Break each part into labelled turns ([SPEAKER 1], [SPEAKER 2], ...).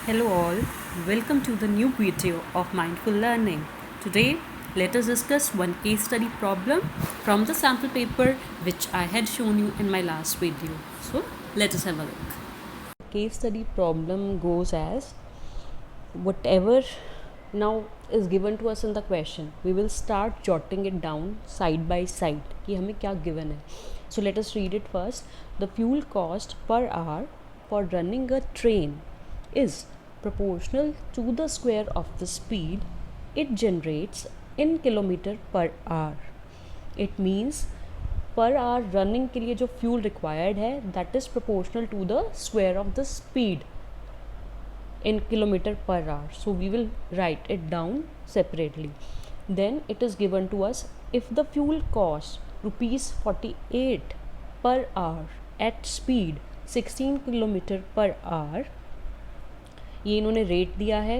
[SPEAKER 1] Hello all, welcome to the new video of Mindful Learning. Today, let us discuss one case study problem from the sample paper which I had shown you in my last video. So, let us have a look. Case study problem goes as whatever now is given to us in the question, we will start jotting it down side by side कि हमें क्या given है. So let us read it first. The fuel cost per hour for running a train is proportional to the square of the speed it generates in kilometer per hour. It means per hour running के लिए जो fuel required है that is proportional to the square of the speed in kilometer per hour. So we will write it down separately. Then it is given to us if the fuel costs rupees 48 per hour at speed 16 kilometre per hour. ये इन्होंने rate दिया है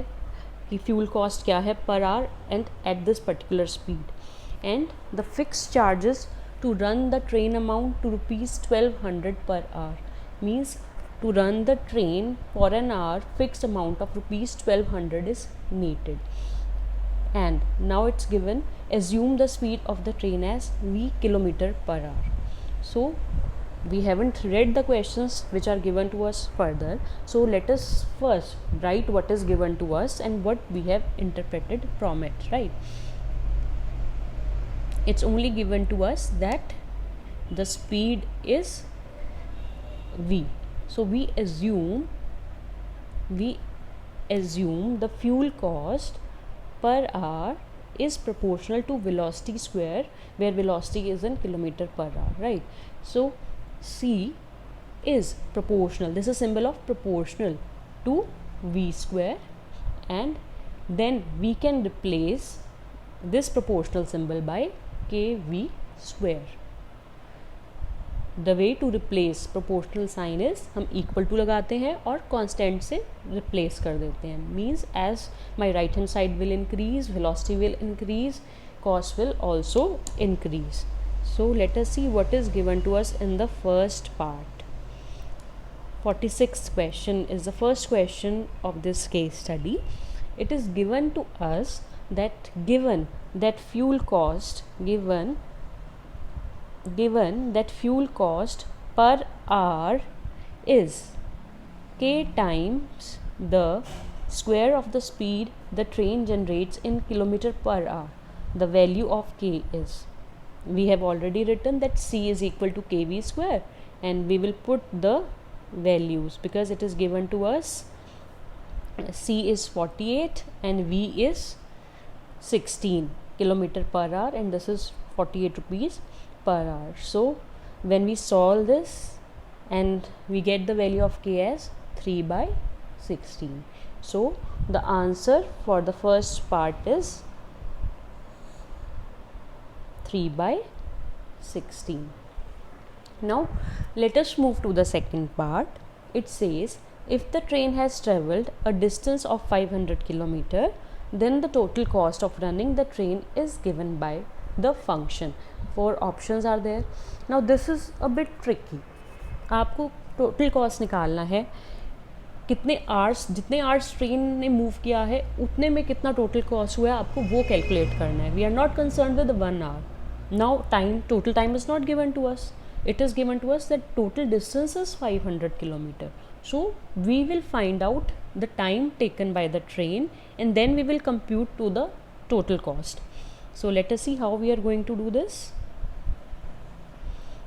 [SPEAKER 1] कि fuel cost क्या है per hour and at this particular speed and the fix charges to run the train amount to rupees 1200 per hour. Means to run the train for an hour fixed amount of rupees 1200 is needed. And now it's given assume the speed of the train as v kilometer per hour. So we haven't read the questions which are given to us further, so let us first write what is given to us and what we have interpreted from it, right? It's only given to us that the speed is v, so we assume the fuel cost per hour is proportional to velocity square, where velocity is in kilometer per hour, right? So C is proportional, this is symbol of proportional to v square, and then we can replace this proportional symbol by kv square. The way to replace proportional sign is हम equal to लगाते हैं और constant से replace कर देते हैं. Means as my right hand side will increase, velocity will increase, cost will also increase. So let us see what is given to us in the first part. 46th question is the first question of this case study. It is given to us that given that fuel cost per hour is k times the square of the speed the train generates in kilometer per hour, the value of k is, we have already written that c is equal to kv square, and we will put the values because it is given to us c is 48 and v is 16 kilometer per hour, and this is 48 rupees per hour. So when we solve this and we get the value of k as 3 by 16. So the answer for the first part is 3 by 16. Now let us move to the second part. It says if the train has travelled a distance of 500 km, then the total cost of running the train is given by the function. 4 options are there. Now this is a bit tricky. आपको total cost निकालना है, कितने hours, जितने hours train ने move किया है उतने में कितना टोटल कॉस्ट हुआ है, आपको वो कैलकुलेट करना है. We are not concern with 1 hour. Now total time is not given to us. It is given to us that total distance is 500 km. So we will find out the time taken by the train and then we will compute to the total cost. So let us see how we are going to do this.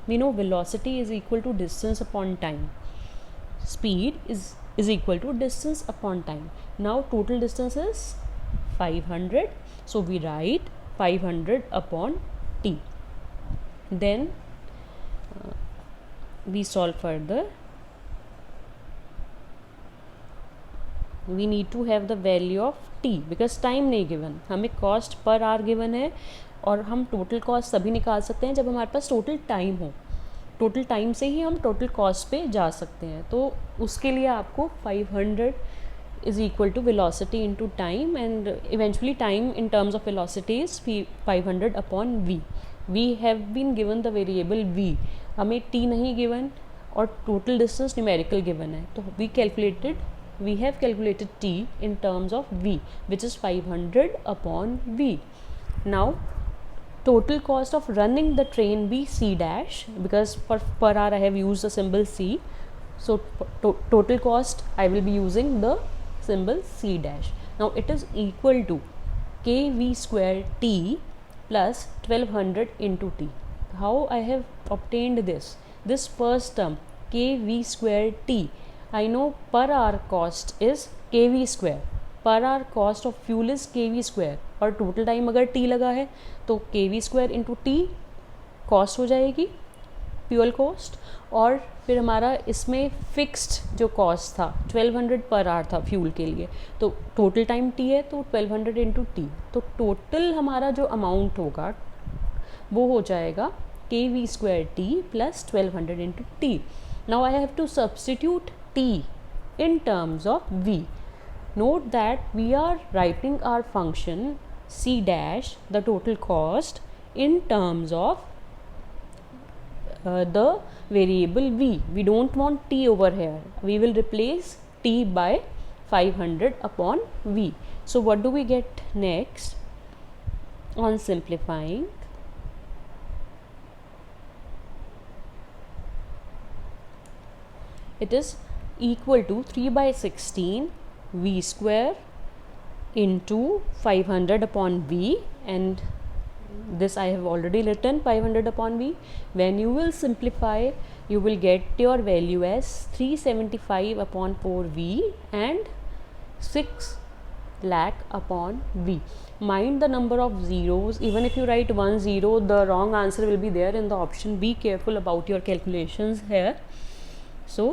[SPEAKER 1] We know velocity is equal to distance upon time. Speed is equal to distance upon time. Now total distance is 500. So we write 500 upon t. Then we solve further. We need to have the value of t because time नहीं given, हमें cost per hour given है और हम total cost तभी निकाल सकते हैं जब हमारे पास total time हो. टोटल टाइम से ही हम टोटल कॉस्ट पे जा सकते हैं. तो उसके लिए आपको 500 is equal to velocity into time, and eventually time in terms of velocity is 500 upon v. We have been given the variable v, हमें t नहीं given और total distance numerical given है, तो we calculated we have calculated T in terms of V, which is 500 upon V. Now total cost of running the train be C dash, because for per hour I have used the symbol C, so total cost I will be using the symbol C dash. Now it is equal to kV square T plus 1200 into T. How I have obtained this? This first term kV square T, I know per hour cost is kV square, per hour cost of fuel is kV square, और total time अगर T लगा है तो kV square into T cost हो जाएगी, fuel cost. और फिर हमारा इसमें फिक्स्ड जो कॉस्ट था 1200 पर आवर था फ्यूल के लिए, तो टोटल टाइम T है तो 1200 इंटू T, तो टोटल हमारा जो अमाउंट होगा वो हो जाएगा kV square T plus 1200 into T. Now I have to substitute T in terms of V. Note that we are writing our function C dash, the total cost, in terms of the variable V. We don't want T over here. We will replace T by 500 upon V. So what do we get next? On simplifying, it is equal to 3 by 16 V square into 500 upon V, and this I have already written 500 upon V. When you will simplify, you will get your value as 375 upon 4V and 6 lakh upon V. Mind the number of zeros. Even if you write 1 0, the wrong answer will be there in the option. Be careful about your calculations here. So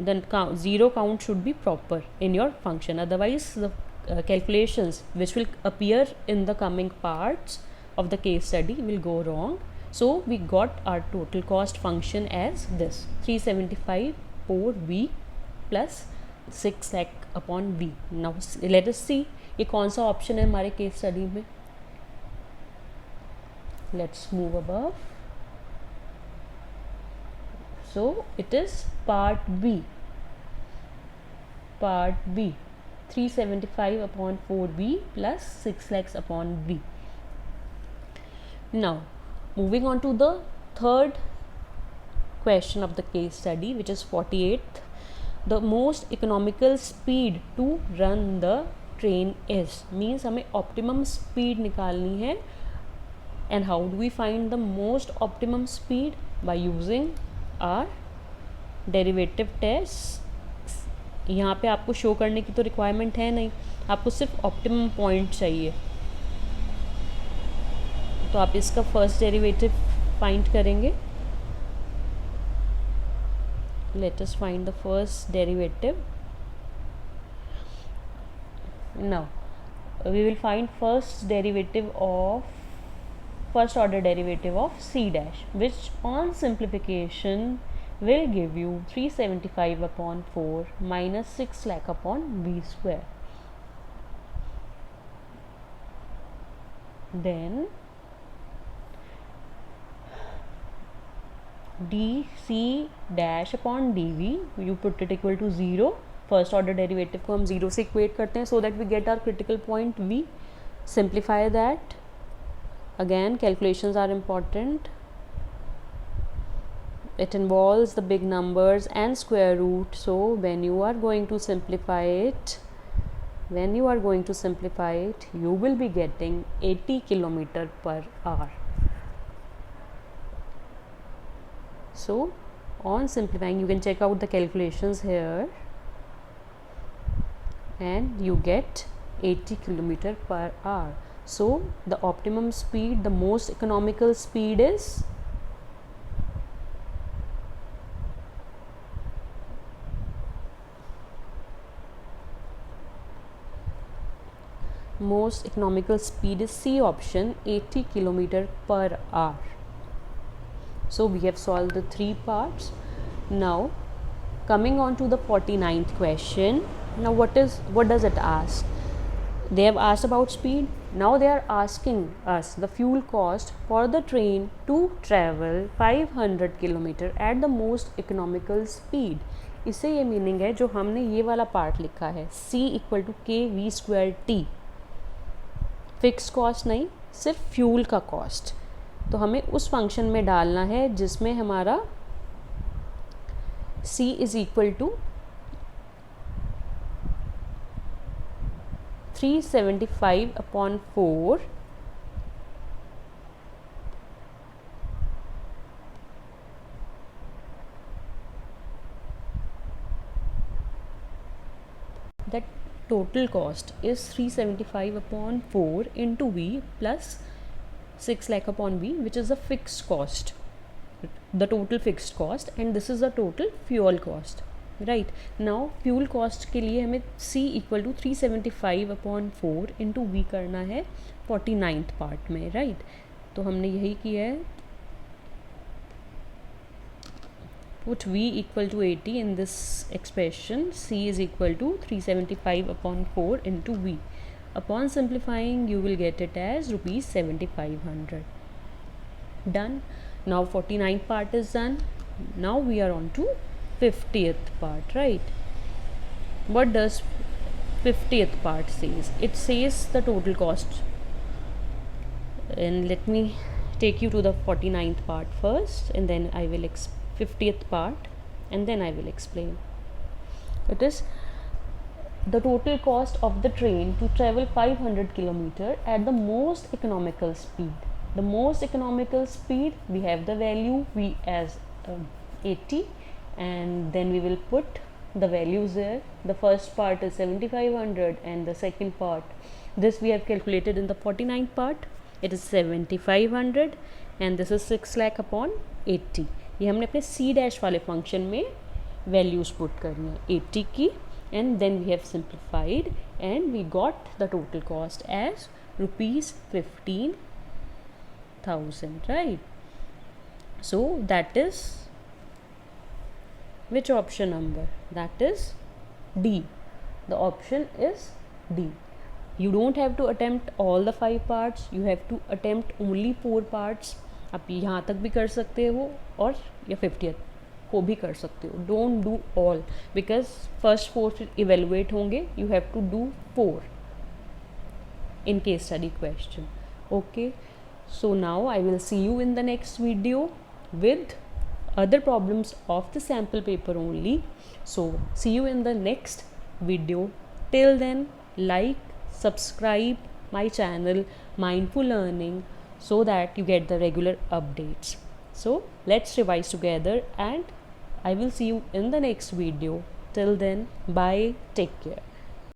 [SPEAKER 1] then zero count should be proper in your function, otherwise the calculations which will appear in the coming parts of the case study will go wrong. So we got our total cost function as this 375 for V plus 6 lakh upon V. Now let us see ये कौन सा option है हमारे case study में. Let's move above. So it is part B. Part B, 375 upon 4V plus 6 lakhs upon V. Now moving on to the third question of the case study, which is 48th. The most economical speed to run the train is, means हमें optimum speed निकालनी है. And how do we find the most optimum speed? By using our derivative test. यहाँ पे आपको show करने की तो requirement है नहीं, आपको सिर्फ ऑप्टिमम पॉइंट चाहिए. तो आप इसका फर्स्ट डेरिवेटिव फाइंड करेंगे. Let us find the first derivative. Now we will find first derivative of first order derivative of C dash, which on simplification will give you 375 upon 4 minus 6 lakh upon V square. Then dC dash upon dV, you put it equal to 0. First order derivative को हम 0 से equate करते हैं so that we get our critical point V. Simplify that. Again, calculations are important. It involves the big numbers and square root. So when you are going to simplify it, you will be getting 80 km per hour. So on simplifying, you can check out the calculations here, and you get 80 km per hour. So the optimum speed, the most economical speed is C option, 80 km per hour. So we have solved the three parts. Now coming on to the 49th question. Now what does it ask? They have asked about speed. Now they are asking us the fuel cost for the train to travel 500 km at the most economical speed इससे ये meaning है जो हमने ये वाला part लिखा है C equal to K V square T, fix cost नहीं, सिर्फ फ्यूल का कॉस्ट, तो हमें उस फंक्शन में डालना है जिसमें हमारा C is equal to 375/4 that total cost is 375/4 into V plus 6 lakh upon V, which is the fixed cost, the total fixed cost, and this is the total fuel cost. Right, now fuel cost के लिए हमें C equal to 375/4 into V करना है 49th part में. Right, तो हमने यही किया है. Put V equal to 80 in this expression. C is equal to 375/4 into V. Upon simplifying, you will get it as rupees 7,500. Done. Now 49th part is done. Now we are on to 50th part, right? What does 50th part says? It says the total cost. And let me take you to the 49th part first, and then I will 50th part, and then I will explain. It is the total cost of the train to travel 500 km at the most economical speed. The most economical speed, we have the value V as 80, and then we will put the values there. The first part is 7,500, and the second part, this we have calculated in the 49th part, it is 7,500, and this is 6 lakh upon 80. ये हमने अपने C dash वाले function में values put करनी है 80 की, and then we have simplified and we got the total cost as ₹15,000. Right, so that is which option number? That is D. The option is D. You don't have to attempt all the 5 parts, you have to attempt only 4 parts. आप यहाँ तक भी कर सकते हो और या 50th को भी कर सकते हो. Don't do all because first 4 evaluate होंगे. You have to do 4 in case study question. Okay, so now I will see you in the next video with other problems of the sample paper only. So see you in the next video. Till then, like, subscribe my channel Mindful Learning so that you get the regular updates. So let's revise together and I will see you in the next video. Till then, bye, take care.